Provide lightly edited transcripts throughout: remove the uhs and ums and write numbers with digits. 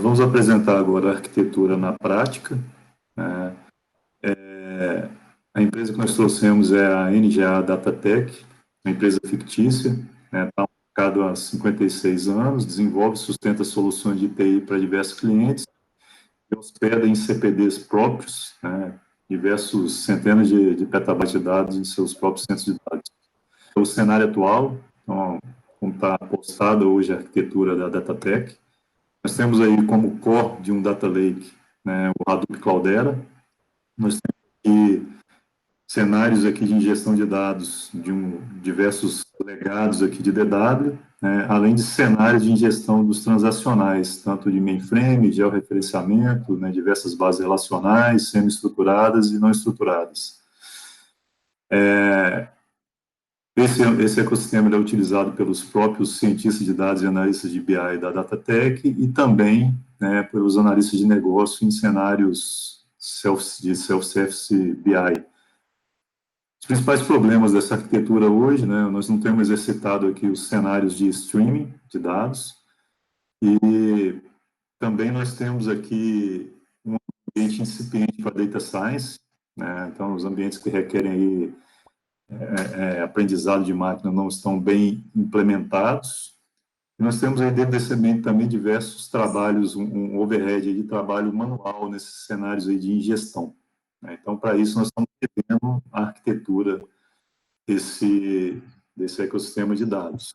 vamos apresentar agora a arquitetura na prática, né? A empresa que nós trouxemos é a NGA Datatec, uma empresa fictícia, né? Está no mercado há 56 anos, desenvolve e sustenta soluções de TI para diversos clientes, e hospeda em CPDs próprios, né? Diversos centenas de petabytes de dados em seus próprios centros de dados. O cenário atual, então, como está postada hoje a arquitetura da Datatec, nós temos aí como core de um data lake, né, o Hadoop Cloudera. Nós temos aqui cenários aqui de ingestão de dados de diversos legados aqui de DW, né, além de cenários de ingestão dos transacionais, tanto de mainframe, georreferenciamento, né, diversas bases relacionais, semi-estruturadas e não estruturadas. Esse ecossistema é utilizado pelos próprios cientistas de dados e analistas de BI da Datatec e também, né, pelos analistas de negócio em cenários de self-service BI. Os principais problemas dessa arquitetura hoje, né, nós não temos exercitado aqui os cenários de streaming de dados e também nós temos aqui um ambiente incipiente para data science, né, então os ambientes que requerem aí aprendizado de máquina não estão bem implementados. E nós temos aí dentro desse ambiente também diversos trabalhos, um overhead de trabalho manual nesses cenários aí de ingestão, né? Então, para isso, nós estamos devendo a arquitetura desse ecossistema de dados.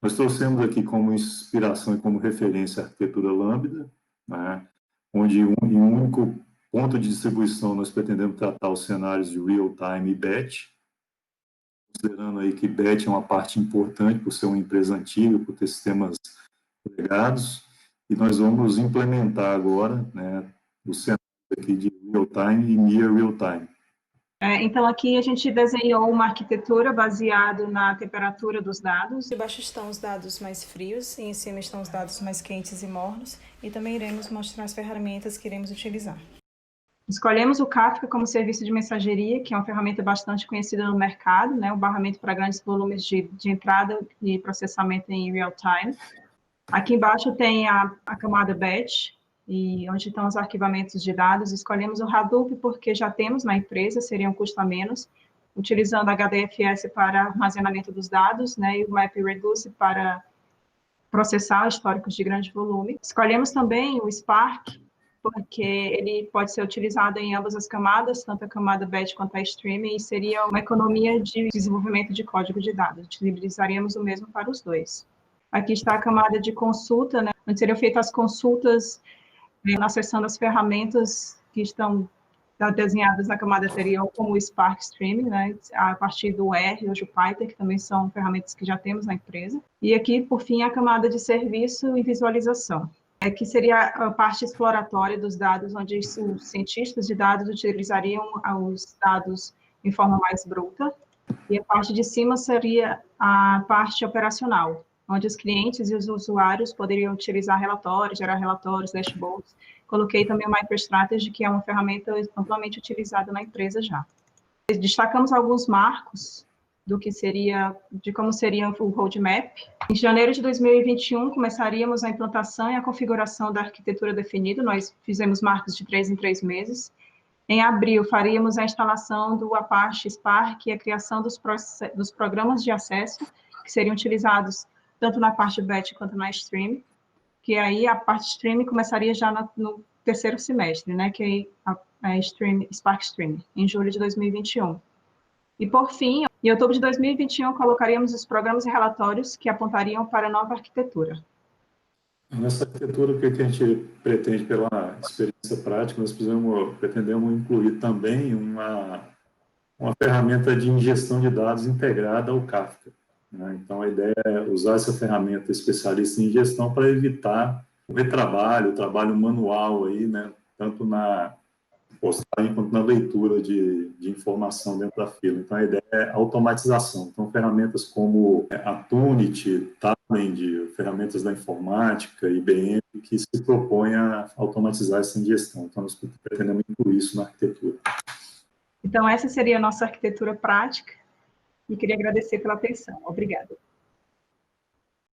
Nós trouxemos aqui como inspiração e como referência a arquitetura Lambda, né? Onde em um único ponto de distribuição nós pretendemos tratar os cenários de real-time e batch, considerando aí que BET é uma parte importante por ser uma empresa antiga, por ter sistemas legados, e nós vamos implementar agora, né, o cenário aqui de real-time e near real-time. Então, aqui a gente desenhou uma arquitetura baseada na temperatura dos dados. Debaixo estão os dados mais frios e em cima estão os dados mais quentes e mornos, e também iremos mostrar as ferramentas que iremos utilizar. Escolhemos o Kafka como serviço de mensageria, que é uma ferramenta bastante conhecida no mercado, né, o barramento para grandes volumes de entrada e processamento em real time. Aqui embaixo tem a camada batch, e onde estão os arquivamentos de dados. Escolhemos o Hadoop porque já temos na empresa, seria um custo a menos, utilizando HDFS para armazenamento dos dados, né, e o MapReduce para processar históricos de grande volume. Escolhemos também o Spark, porque ele pode ser utilizado em ambas as camadas, tanto a camada batch quanto a streaming, e seria uma economia de desenvolvimento de código de dados. Utilizaríamos o mesmo para os dois. Aqui está a camada de consulta, né, onde seriam feitas as consultas, acessando as ferramentas que estão desenhadas na camada anterior, como o Spark Streaming, né, a partir do R ou Jupyter, que também são ferramentas que já temos na empresa. E aqui, por fim, a camada de serviço e visualização, que seria a parte exploratória dos dados, onde os cientistas de dados utilizariam os dados em forma mais bruta, e a parte de cima seria a parte operacional, onde os clientes e os usuários poderiam utilizar relatórios, gerar relatórios, dashboards. Coloquei também o MicroStrategy, que é uma ferramenta amplamente utilizada na empresa já. Destacamos alguns marcos de como seria o roadmap. Em janeiro de 2021, começaríamos a implantação e a configuração da arquitetura definida. Nós fizemos marcos de 3 em 3 meses. Em abril, faríamos a instalação do Apache Spark e a criação dos programas de acesso, que seriam utilizados tanto na parte batch quanto na stream, que aí a parte stream começaria já no terceiro semestre, né, que é a Spark Stream, em julho de 2021. E, por fim, em outubro de 2021, colocaríamos os programas e relatórios que apontariam para a nova arquitetura. Nessa arquitetura, o que a gente pretende pela experiência prática, nós pretendemos incluir também uma ferramenta de ingestão de dados integrada ao Kafka, né? Então, a ideia é usar essa ferramenta especialista em gestão para evitar o retrabalho, o trabalho manual, aí, né? Tanto na postagem quanto na leitura de informação dentro da fila. Então, a ideia é automatização. Então, ferramentas como a Tunit, Talend, ferramentas da informática, IBM, que se propõem a automatizar essa ingestão. Então, nós pretendemos incluir isso na arquitetura. Então, essa seria a nossa arquitetura prática, e queria agradecer pela atenção. Obrigada.